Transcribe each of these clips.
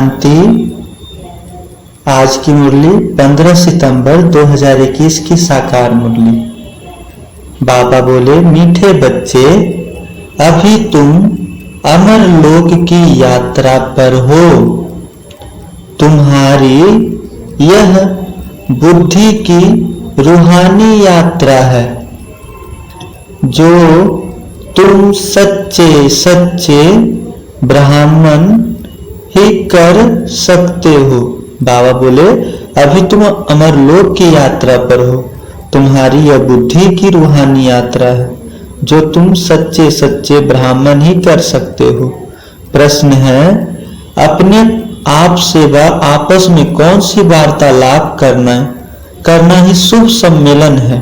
शांति। आज की मुरली 15 सितंबर 2021 की साकार मुरली। बाबा बोले, मीठे बच्चे, अभी तुम अमर लोक की यात्रा पर हो। तुम्हारी यह बुद्धि की रूहानी यात्रा है जो तुम सच्चे सच्चे ब्राह्मण ही कर सकते हो। बाबा बोले, अभी तुम अमरलोक की यात्रा पर हो। तुम्हारी यह बुद्धि की रूहानी यात्रा है जो तुम सच्चे सच्चे ब्राह्मण ही कर सकते हो। प्रश्न है, अपने आप से व आपस में कौन सी वार्तालाप करना ही शुभ सम्मेलन है।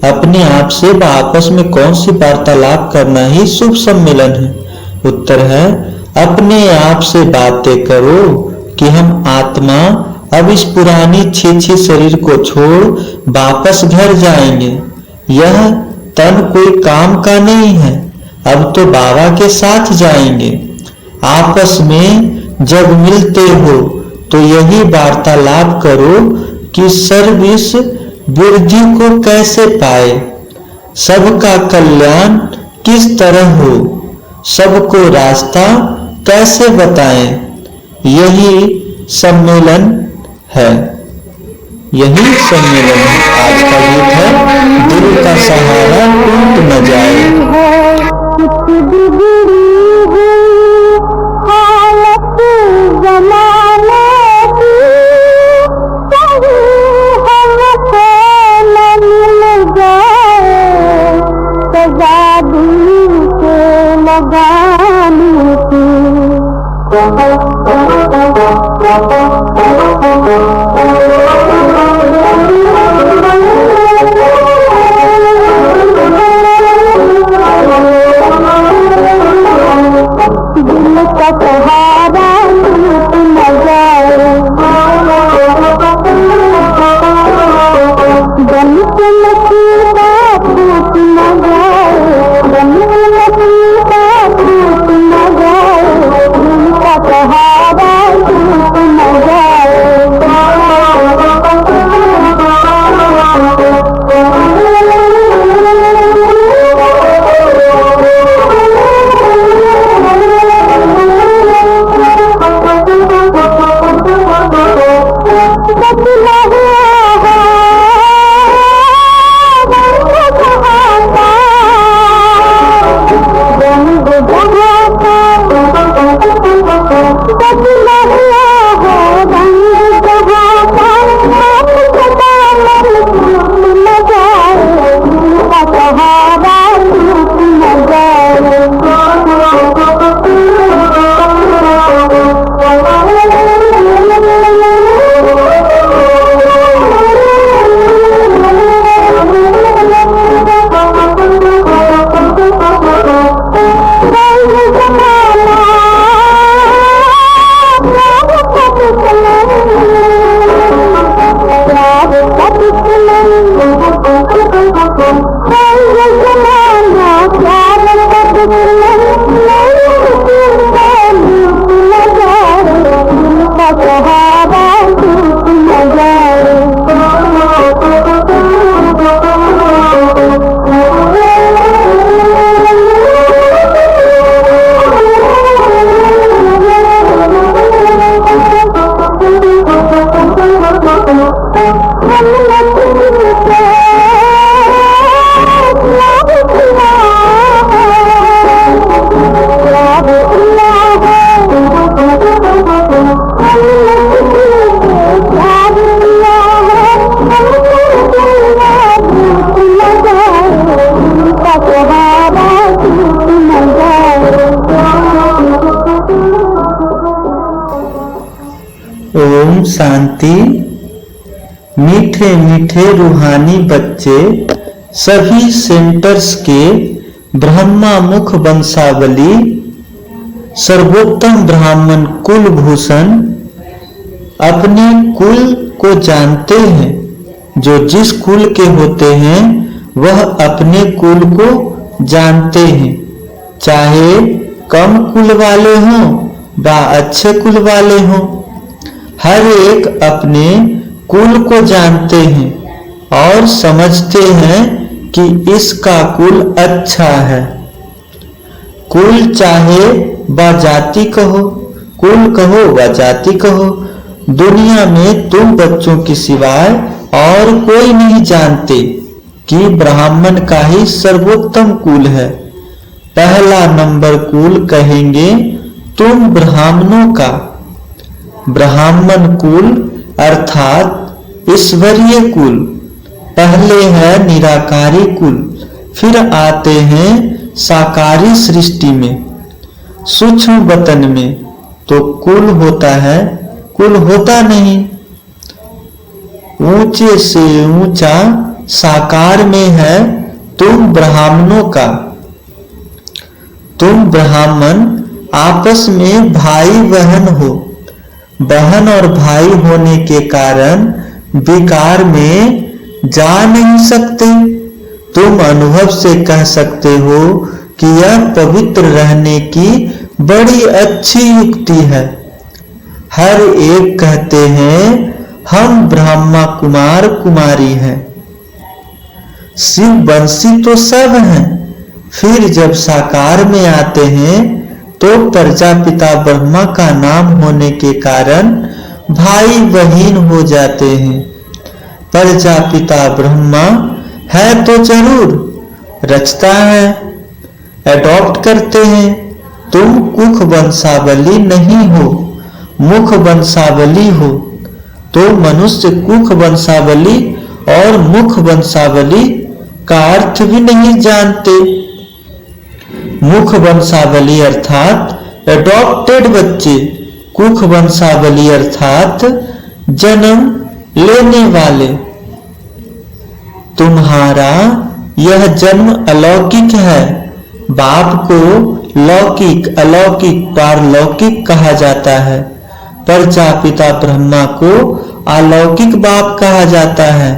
अपने आप से व आपस में कौन सी वार्तालाप करना ही शुभ सम्मेलन है। उत्तर है, अपने आप से बातें करो कि हम आत्मा अब इस पुरानी छीछी शरीर को छोड़ वापस घर जाएंगे। यह तन कोई काम का नहीं है, अब तो बाबा के साथ जाएंगे। आपस में जब मिलते हो तो यही वार्तालाप करो कि सर्विस वृद्धि को कैसे पाए, सबका कल्याण किस तरह हो, सबको रास्ता कैसे बताएं। यही सम्मेलन है, यही सम्मेलन है। आज का गीत है, दिल का सहारा टूट न जाए। ओम शांति। मीठे मीठे रूहानी बच्चे, सभी सेंटर्स के ब्रह्मा मुख वंशावली, सर्वोत्तम ब्राह्मण कुलभूषण अपने कुल को जानते हैं। जो जिस कुल के होते हैं वह अपने कुल को जानते हैं, चाहे कम कुल वाले हों व अच्छे कुल वाले हों। हर एक अपने कुल को जानते हैं और समझते हैं कि इसका कुल अच्छा है। कुल चाहे व जाति कहो, कुल कहो व जाति कहो, दुनिया में तुम बच्चों के सिवाय और कोई नहीं जानते कि ब्राह्मण का ही सर्वोत्तम कुल है। पहला नंबर कुल कहेंगे तुम ब्राह्मणों का। ब्राह्मण कुल अर्थात ईश्वरीय कुल। पहले है निराकारी कुल, फिर आते हैं साकारी सृष्टि में। सूक्ष्म वतन में तो कुल होता है, कुल होता नहीं। ऊंचे से ऊंचा साकार में है तुम ब्राह्मणों का। तुम ब्राह्मण आपस में भाई बहन हो। बहन और भाई होने के कारण विकार में जा नहीं सकते। तुम अनुभव से कह सकते हो कि यह पवित्र रहने की बड़ी अच्छी युक्ति है। हर एक कहते हैं हम ब्रह्मा कुमार कुमारी हैं। शिव वंशी तो सब हैं। फिर जब साकार में आते हैं तो प्रजापिता ब्रह्मा का नाम होने के कारण भाई बहन हो जाते हैं। प्रजापिता ब्रह्मा है तो जरूर, रचता है, एडॉप्ट करते हैं। तुम कुख वंशावली नहीं हो, मुख वंशावली हो। तो मनुष्य कुख वंशावली और मुख वंशावली का अर्थ भी नहीं जानते। मुख वंशावली अर्थात एडॉप्टेड बच्चे, कुख वंशावली अर्थात जन्म लेने वाले। तुम्हारा यह जन्म अलौकिक है। बाप को लौकिक, अलौकिक, पारलौकिक कहा जाता है। प्रजापिता ब्रह्मा को अलौकिक बाप कहा जाता है।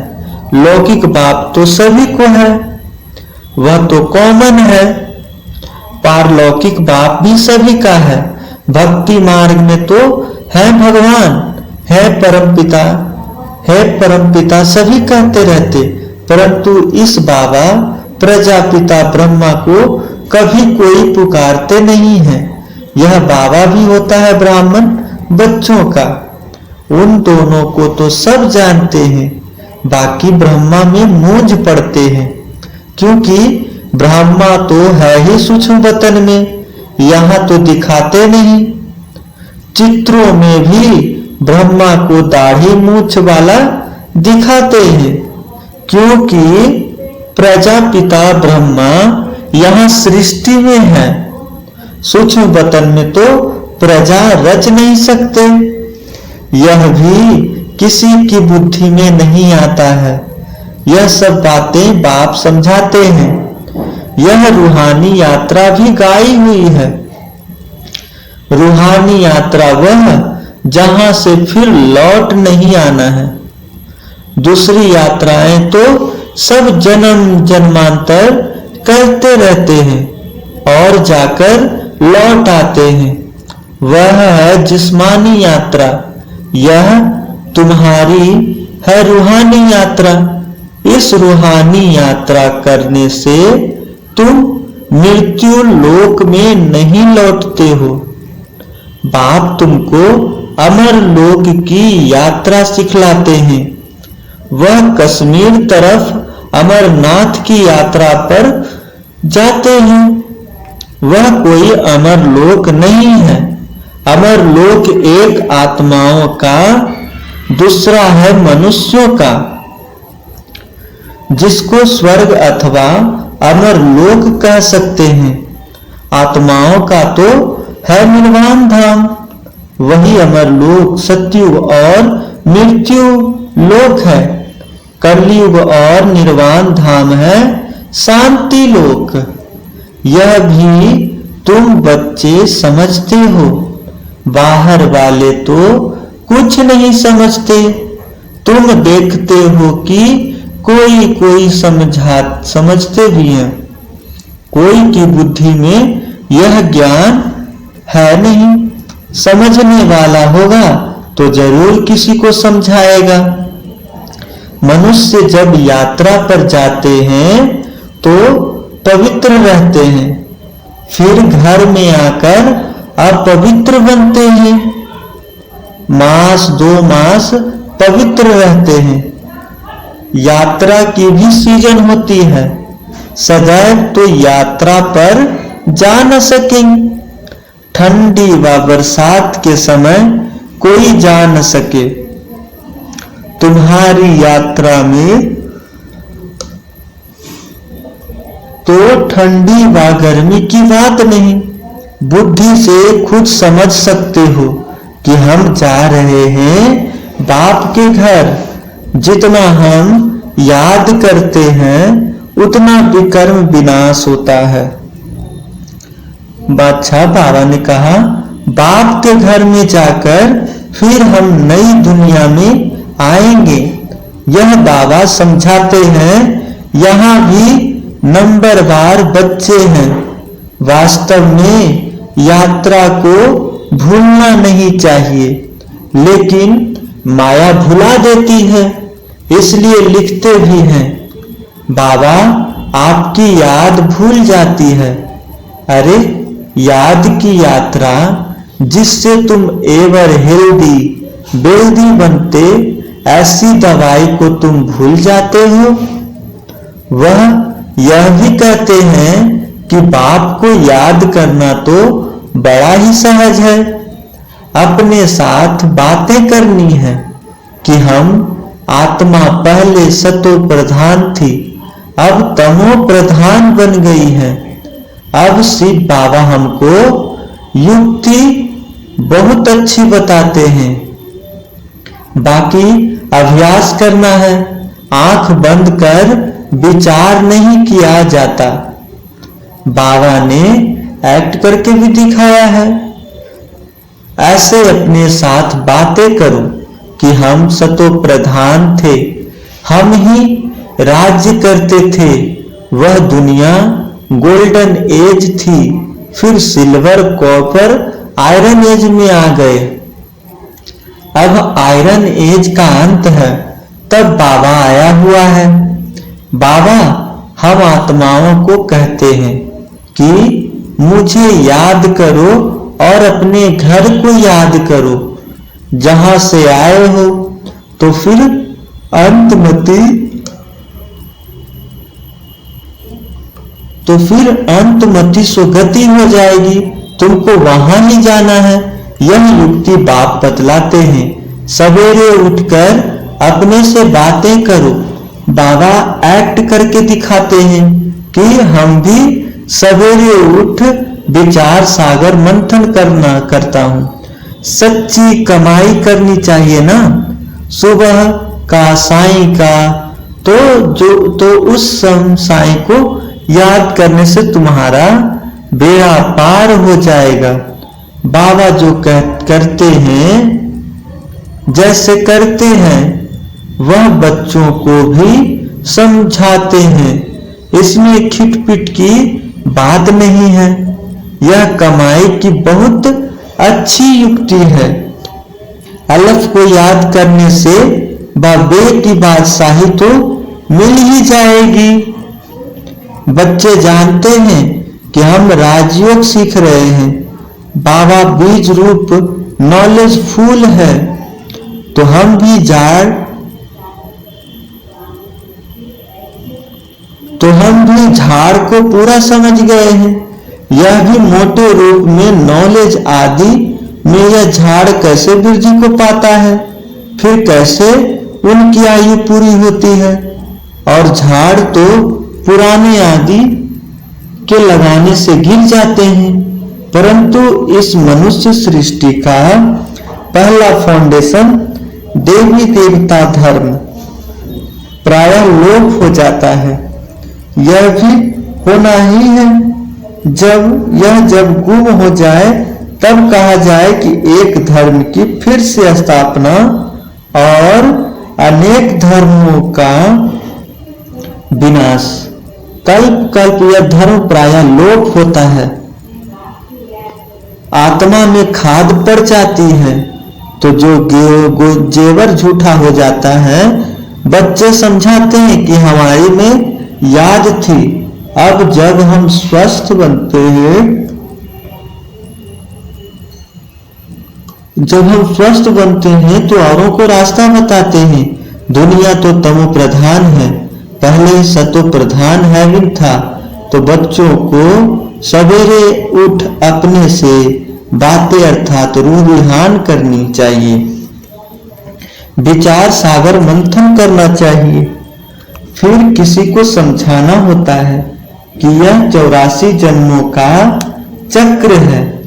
लौकिक बाप तो सभी को है, वह तो कॉमन है। पारलौकिक बाप भी सभी का है। भक्ति मार्ग में तो है भगवान, है परमपिता, है परमपिता सभी कहते रहते, परंतु इस बाबा प्रजापिता ब्रह्मा को कभी कोई पुकारते नहीं है। यह बाबा भी होता है ब्राह्मण बच्चों का। उन दोनों को तो सब जानते हैं, बाकी ब्रह्मा में मूंझ पड़ते हैं, क्योंकि ब्रह्मा तो है ही सूक्ष्म वतन में, यहाँ तो दिखाते नहीं। चित्रों में भी ब्रह्मा को दाढ़ी मूछ वाला दिखाते हैं, क्योंकि प्रजापिता ब्रह्मा यहाँ सृष्टि में है। सूक्ष्म वतन में तो प्रजा रच नहीं सकते। यह भी किसी की बुद्धि में नहीं आता है। यह सब बातें बाप समझाते हैं। यह रूहानी यात्रा भी गाई हुई है। रूहानी यात्रा वह जहां से फिर लौट नहीं आना है। दूसरी यात्राएं तो सब जन्म जन्मांतर करते रहते हैं और जाकर लौट आते हैं। वह है जिस्मानी यात्रा, यह तुम्हारी है रूहानी यात्रा। इस रूहानी यात्रा करने से तुम मृत्यु लोक में नहीं लौटते हो। बाप तुमको अमर लोक की यात्रा सिखलाते हैं। वह कश्मीर तरफ अमरनाथ की यात्रा पर जाते हैं। वह कोई अमर लोक नहीं है। अमर लोक एक आत्माओं का, दूसरा है मनुष्यों का, जिसको स्वर्ग अथवा अमर लोक कह सकते हैं। आत्माओं का तो है निर्वाण धाम, वही अमर लोक सत्युग और मृत्यु लोक है। कलयुग और निर्वाण धाम है शांति लोक। यह भी तुम बच्चे समझते हो, बाहर वाले तो कुछ नहीं समझते। तुम देखते हो कि कोई कोई समझते भी हैं, कोई की बुद्धि में यह ज्ञान है नहीं। समझने वाला होगा तो जरूर किसी को समझाएगा। मनुष्य जब यात्रा पर जाते हैं तो पवित्र रहते हैं, फिर घर में आकर अपवित्र बनते हैं। मास 2 मास पवित्र रहते हैं। यात्रा की भी सीजन होती है, सदैव तो यात्रा पर जा न सकेंगे। ठंडी व बरसात के समय कोई जा न सके। तुम्हारी यात्रा में तो ठंडी व गर्मी की बात नहीं, बुद्धि से खुद समझ सकते हो कि हम जा रहे हैं बाप के घर। जितना हम याद करते हैं उतना विकर्म विनाश होता है। बादशाह बाबा ने कहा, बाप के घर में जाकर फिर हम नई दुनिया में आएंगे। यह बाबा समझाते हैं, यहाँ भी नंबरवार बच्चे हैं। वास्तव में यात्रा को भूलना नहीं चाहिए, लेकिन माया भुला देती है, इसलिए लिखते भी हैं, बाबा आपकी याद भूल जाती है। अरे याद की यात्रा जिससे तुम एवर हेल्दी वेल्दी बनते, ऐसी दवाई को तुम भूल जाते हो। वह यह भी कहते हैं कि बाप को याद करना तो बड़ा ही सहज है। अपने साथ बातें करनी है कि हम आत्मा पहले सतो प्रधान थी, अब तमो प्रधान बन गई है। अब शिव बाबा हमको युक्ति बहुत अच्छी बताते हैं, बाकी अभ्यास करना है। आंख बंद कर विचार नहीं किया जाता। बाबा ने एक्ट करके भी दिखाया है। ऐसे अपने साथ बातें करो कि हम सतो प्रधान थे, हम ही राज्य करते थे। वह दुनिया गोल्डन एज थी, फिर सिल्वर, कॉपर, आयरन एज में आ गए। अब आयरन एज का अंत है, तब बाबा आया हुआ है। बाबा हम आत्माओं को कहते हैं कि मुझे याद करो और अपने घर को याद करो जहां से आए हो, तो फिर अंतमति सुगति हो जाएगी। तुमको वहां ही जाना है। यह युक्ति बाप बतलाते हैं। सवेरे उठकर अपने से बातें करो। बाबा एक्ट करके दिखाते हैं कि हम भी सवेरे उठ विचार सागर मंथन करता हूँ। सच्ची कमाई करनी चाहिए ना, सुबह का साईं का, तो उस साईं को याद करने से तुम्हारा बेड़ा पार हो जाएगा। बाबा जो करते हैं, जैसे करते हैं, वह बच्चों को भी समझाते हैं। इसमें खिटपिट की बात नहीं है। यह कमाई की बहुत अच्छी युक्ति है। अलफ को याद करने से बे की बादशाही तो मिल ही जाएगी। बच्चे जानते हैं कि हम राजयोग सीख रहे हैं। बाबा बीज रूप नॉलेज फूल है, तो हम भी झाड़ को पूरा समझ गए हैं। यह भी मोटे रूप में नॉलेज आदि में यह झाड़ कैसे वृद्धि को पाता है, फिर कैसे उनकी आयु पूरी होती है। और झाड़ तो पुराने आदि के लगाने से गिर जाते हैं, परंतु इस मनुष्य सृष्टि का पहला फाउंडेशन देवी देवता धर्म प्रायः लोप हो जाता है। यह भी होना ही है। जब गुम हो जाए तब कहा जाए कि एक धर्म की फिर से स्थापना और अनेक धर्मों का विनाश। कल्प कल्प यह धर्म प्रायः लोप होता है। आत्मा में खाद पड़ जाती है, तो जो जेवर झूठा हो जाता है। बच्चे समझाते हैं कि हमारी में याद थी। अब जब हम स्वस्थ बनते हैं, तो औरों को रास्ता बताते हैं। दुनिया तो तमो प्रधान है, पहले सतो प्रधान है भी था। तो बच्चों को सवेरे उठ अपने से बातें अर्थात रूह विहान करनी चाहिए, विचार सागर मंथन करना चाहिए। फिर किसी को समझाना होता है कि यह 84 जन्मों का चक्र है।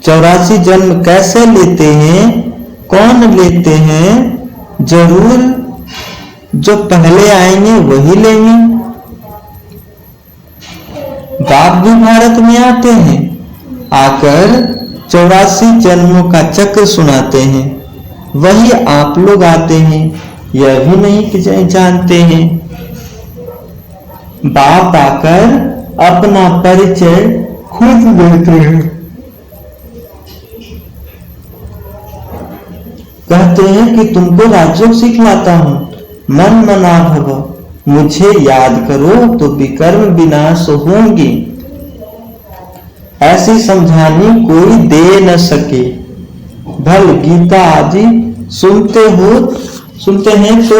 84 जन्म कैसे लेते हैं, कौन लेते हैं? जरूर जो पहले आएंगे वही लेंगे। बाप भी भारत में आते हैं, आकर 84 जन्मों का चक्र सुनाते हैं। वही आप लोग आते हैं, यह भी नहीं कि जानते हैं। बाप आकर अपना परिचय खुद देते हैं, कहते हैं कि तुमको राजयोग सिखलाता हूं, मन मना भव, मुझे याद करो तो विकर्म विनाश होंगे। ऐसी समझानी कोई दे न सके। भल गीता आदि सुनते हैं तो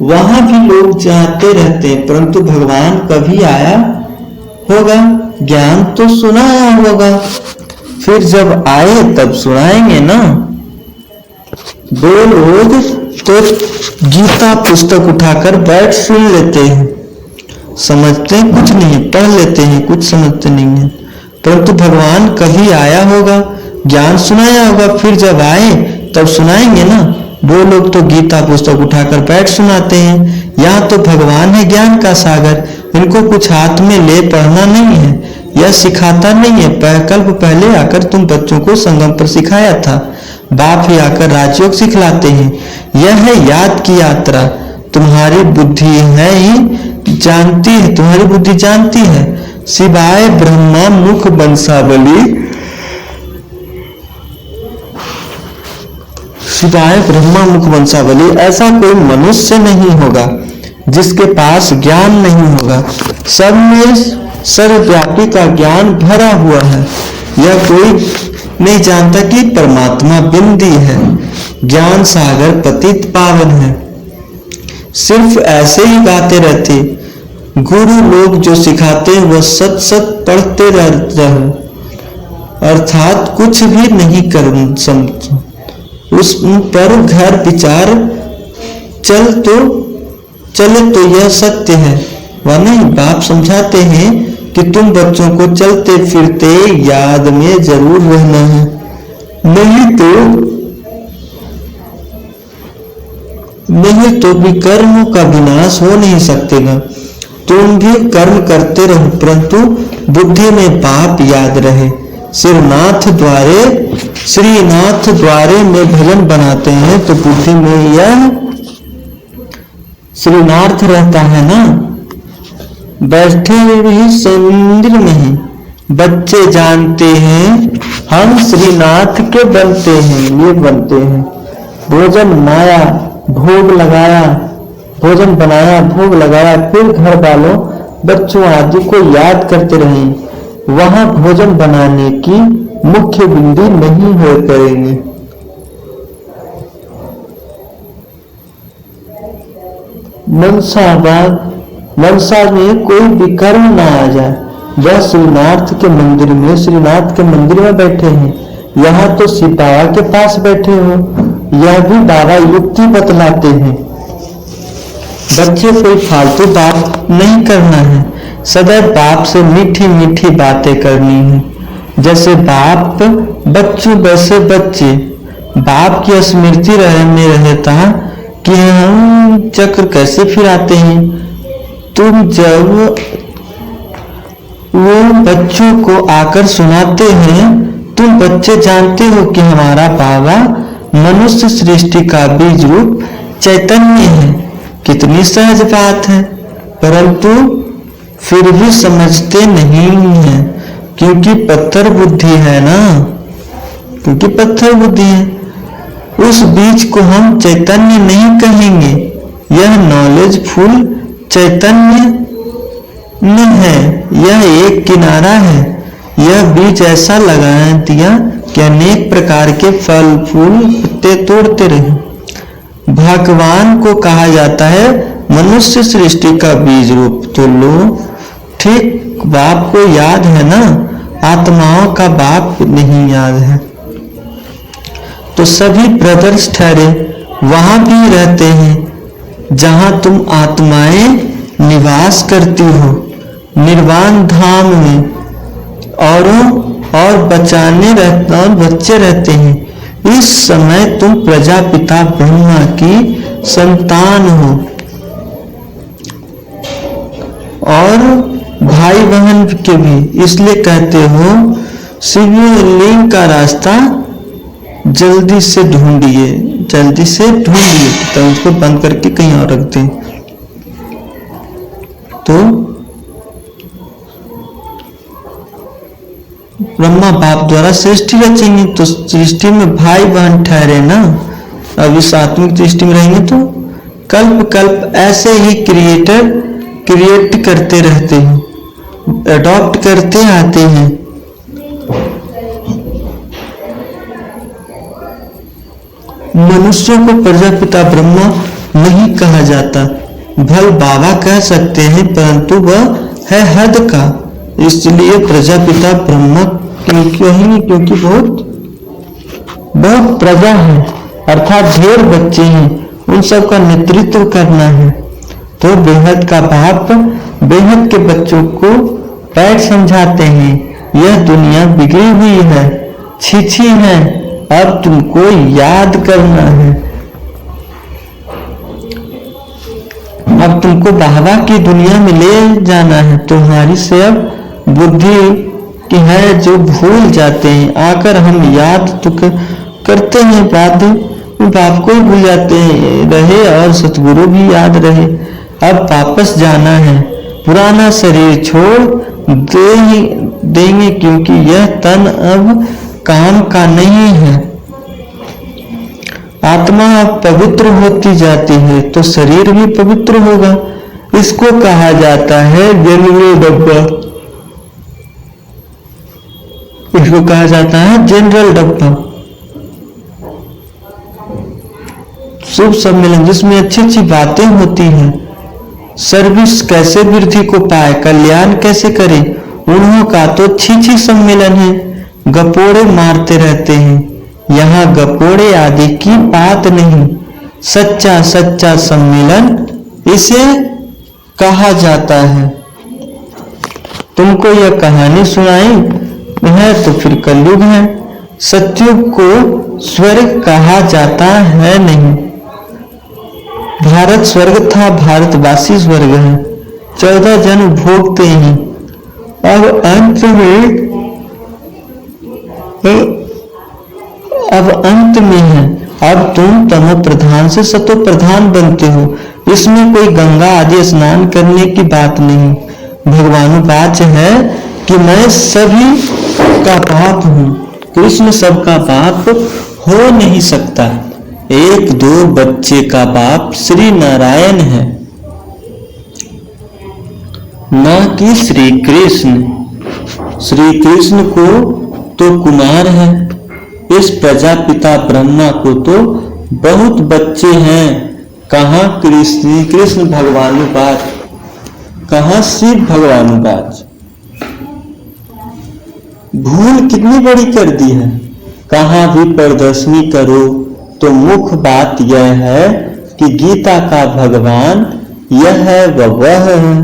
वहां भी लोग जाते रहते हैं, परंतु भगवान कभी आया होगा, ज्ञान तो सुनाया होगा, फिर जब आए तब सुनाएंगे ना। दो लोग तो गीता पुस्तक उठाकर बैठ सुन लेते हैं, समझते हैं कुछ नहीं, पढ़ लेते हैं, कुछ समझते नहीं है, परंतु भगवान कभी आया होगा, ज्ञान सुनाया होगा, फिर जब आए तब सुनाएंगे ना। वो लोग तो गीता पुस्तक उठाकर बैठ सुनाते हैं। यहाँ तो भगवान है ज्ञान का सागर, इनको कुछ हाथ में ले पढ़ना नहीं है, यह सिखाता नहीं है। कल्प पहले आकर तुम बच्चों को संगम पर सिखाया था, बाप ही आकर राजयोग सिखलाते हैं। यह है याद की यात्रा। तुम्हारी बुद्धि है ही जानती है, तुम्हारी बुद्धि जानती है। शिवाय ब्रह्मा मुख बंसावली, शिवाय ब्रह्मा मुख वंशावली, ऐसा कोई मनुष्य नहीं होगा जिसके पास ज्ञान नहीं होगा। सब में सर्वव्यापी का ज्ञान भरा हुआ है। यह कोई नहीं जानता कि परमात्मा बिंदी है, ज्ञान सागर पतित पावन है। सिर्फ ऐसे ही गाते रहते। गुरु लोग जो सिखाते हैं वह सत सत पढ़ते रहते हैं, अर्थात कुछ भी नहीं कर समझ उस पर घर विचार चले तो यह सत्य है। वह नहीं, बाप समझाते हैं कि तुम बच्चों को चलते फिरते याद में जरूर रहना है, नहीं तो विकर्मों का विनाश हो नहीं सकेगा। तुम भी कर्म करते रहो, परंतु बुद्धि में बाप याद रहे। श्रीनाथ द्वारे में भजन बनाते हैं तो बुद्धि में यह श्रीनाथ रहता है ना। बैठे ही मंदिर में ही बच्चे जानते हैं हम श्रीनाथ के बनते हैं, ये बनते हैं। भोजन बनाया, भोग लगाया, भोजन बनाया, भोग लगाया, फिर घर वालों बच्चों आदि को याद करते रहे। वहां भोजन बनाने की मुख्य बिंदी नहीं हो करेंगे। मनसा में कोई विकर्म ना आ जाए। वह श्रीनाथ के मंदिर में बैठे हैं, यहाँ तो शिव बाबा के पास बैठे हो। यह भी बाबा युक्ति बतलाते हैं। बच्चे कोई फालतू बात नहीं करना है, सदैव बाप से मीठी मीठी बातें करनी है। जैसे बाप बच्चों वैसे बच्चे। बाप की स्मृति में रहता कि हम चक्र कैसे फिराते हैं। तुम जब वो बच्चों को आकर सुनाते हैं, तुम बच्चे जानते हो कि हमारा बाबा मनुष्य सृष्टि का बीज रूप चैतन्य है। कितनी सहज बात है, परंतु फिर भी समझते नहीं है, क्योंकि पत्थर बुद्धि है ना। क्योंकि पत्थर बुद्धि है। उस बीज को हम चैतन्य नहीं कहेंगे, यह नॉलेजफुल चैतन्य न है, यह एक किनारा है। यह बीज ऐसा लगा दिया कि अनेक प्रकार के फल फूल पत्ते तोड़ते रहे। भगवान को कहा जाता है मनुष्य सृष्टि का बीज रूप। तो लो, ठीक बाप को याद है ना, आत्माओं का बाप नहीं याद है। तो सभी ब्रदर्स ठहरे वहां भी रहते हैं जहां तुम आत्माएं निवास करती हो, निर्वाण धाम में। और बच्चे रहते हैं। इस समय तुम प्रजापिता ब्रह्मा की संतान हो और भाई बहन के भी, इसलिए कहते हो शिवलिंग का रास्ता जल्दी से ढूंढिए। तो उसको बंद करके कहीं और रख दें। तो ब्रह्मा बाप द्वारा सृष्टि रचेंगे, तो सृष्टि में भाई बहन ठहरे ना। अब इस आत्मिक दृष्टि में रहेंगे तो कल्प कल्प ऐसे ही क्रिएट करते रहते हैं, अडॉप्ट करते आते हैं। मनुष्यों को प्रजापिता ब्रह्मा नहीं कहा जाता, भल बाबा कह सकते हैं, परंतु वह है हद का। इसलिए प्रजापिता ब्रह्मा कहेंगे क्योंकि बहुत प्रजा है, अर्थात ढेर बच्चे हैं, उन सब का नेतृत्व करना है। तो बेहद का बाप बेहद के बच्चों को बैठ समझाते हैं, यह दुनिया बिगड़ी हुई है, छीछी है, अब तुमको याद करना है। अब तुमको बाबा की दुनिया में ले जाना है। तुम्हारी से अब बुद्धि की है जो भूल जाते हैं, आकर हम याद तो करते हैं, बाप को ही भूल जाते हैं रहे और सतगुरु भी याद रहे। अब वापस जाना है, पुराना शरीर छोड़ देंगे क्योंकि यह तन अब काम का नहीं है। आत्मा अब पवित्र होती जाती है तो शरीर भी पवित्र होगा। इसको कहा जाता है जनरल डब्बा। इसको कहा जाता है जनरल डब्बा, शुभ सम्मेलन जिसमें अच्छी अच्छी बातें होती हैं। सर्विस कैसे वृद्धि को पाए, कल्याण कैसे करे, उन्हों का तो छी सम्मेलन है, गपोड़े मारते रहते हैं। यहाँ गपोड़े आदि की बात नहीं, सच्चा सम्मेलन इसे कहा जाता है। तुमको यह कहानी सुनाई है तो फिर कलयुग है। सतयुग को स्वर्ग कहा जाता है नहीं। भारत स्वर्ग था, भारतवासी स्वर्ग है, 14 जन्म भोगते हैं। अब अंत में है। अब तुम तमो प्रधान से सतो प्रधान बनते हो। इसमें कोई गंगा आदि स्नान करने की बात नहीं। भगवानुवाच है कि मैं सभी का बाप हूँ। कृष्ण सबका बाप हो नहीं सकता। 1-2 बच्चे का बाप श्री नारायण है, न कि श्री कृष्ण। श्री कृष्ण को तो कुमार है, इस प्रजापिता ब्रह्मा को तो बहुत बच्चे हैं। कहाँ कृष्ण भगवानुवाच, कहाँ शिव भगवानुवाच। भूल कितनी बड़ी कर दी है। कहाँ भी प्रदर्शनी करो तो मुख्य बात यह है कि गीता का भगवान यह है वह है।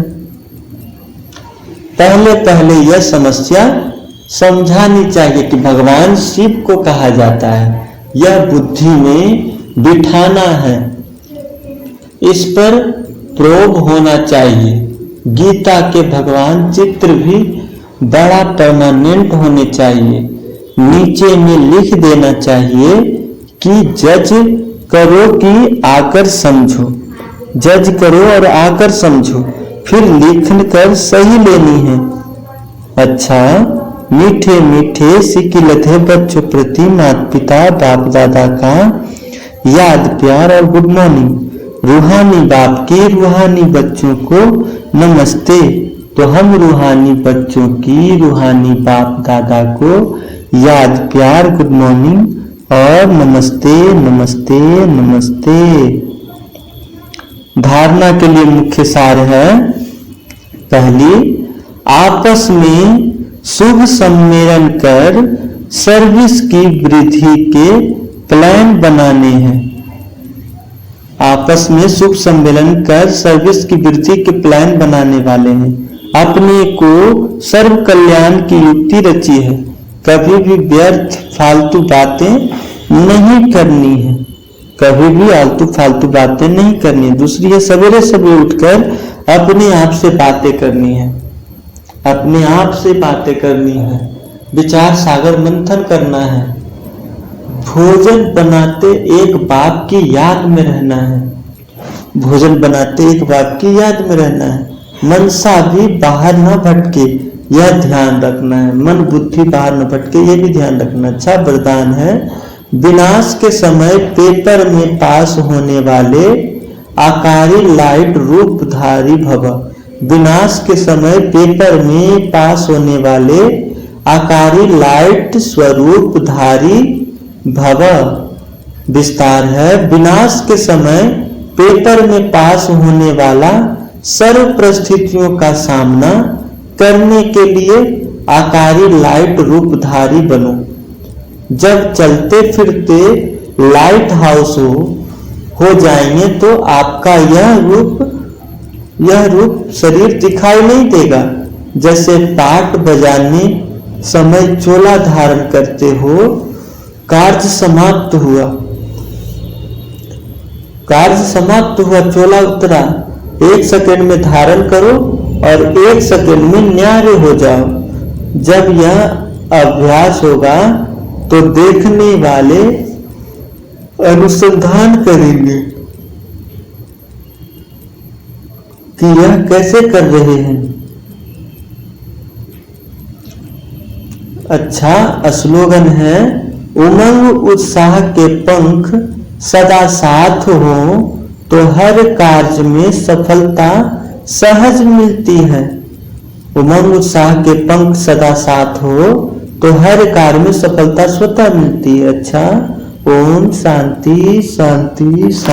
पहले यह समस्या समझानी चाहिए कि भगवान शिव को कहा जाता है, यह बुद्धि में बिठाना है, इस पर प्रोब होना चाहिए। गीता के भगवान चित्र भी बड़ा परमानेंट होने चाहिए। नीचे में लिख देना चाहिए कि जज करो कि आकर समझो, जज करो और आकर समझो, फिर लिख कर सही लेनी है। अच्छा, मीठे मीठे सिकिलत है बच्चों प्रति माता पिता बाप दादा का याद प्यार और गुड मॉर्निंग। रूहानी बाप की रूहानी बच्चों को नमस्ते। तो हम रूहानी बच्चों की रूहानी बाप दादा को याद प्यार गुड मॉर्निंग और नमस्ते नमस्ते नमस्ते। धारणा के लिए मुख्य सार है, पहली, आपस में शुभ सम्मेलन कर सर्विस की वृद्धि के प्लान बनाने हैं। आपस में शुभ सम्मेलन कर सर्विस की वृद्धि के प्लान बनाने वाले हैं। अपने को सर्व कल्याण की युक्ति रची है। कभी भी व्यर्थ फालतू बातें नहीं करनी है, कभी भी आलतू फालतू बातें नहीं करनी है। दूसरी है, सवेरे सवेरे उठकर अपने आप से बातें करनी है, अपने आप से बातें करनी है, विचार सागर मंथन करना है। भोजन बनाते एक बाप की याद में रहना है, भोजन बनाते एक बाप की याद में रहना है। मनसा भी बाहर न भटके यह ध्यान रखना है, मन बुद्धि बाहर न भटके ये भी ध्यान रखना। अच्छा वरदान है, विनाश के समय पेपर में पास होने वाले आकारी लाइट रूपधारी भव। विनाश के समय पेपर में पास होने वाले आकारी लाइट स्वरूपधारी भव। विस्तार है, विनाश के समय पेपर में पास होने वाला सर्व परिस्थितियों का सामना करने के लिए आकारी लाइट रूपधारी बनो। जब चलते फिरते लाइट हाउस हो जाएंगे तो आपका यह रूप शरीर दिखाई नहीं देगा। जैसे पाट बजाने समय चोला धारण करते हो, कार्य समाप्त हुआ, चोला उतरा, 1 सेकंड में धारण करो और 1 सेकंड में न्यारे हो जाओ। जब यह अभ्यास होगा तो देखने वाले अनुसंधान करेंगे कि यह कैसे कर रहे हैं। अच्छा स्लोगन है, उमंग उत्साह के पंख सदा साथ हो तो हर कार्य में सफलता सहज मिलती है। उमंग उत्साह के पंख सदा साथ हो तो हर कार्य में सफलता स्वतः मिलती है। अच्छा, ओम शांति शांति शांति।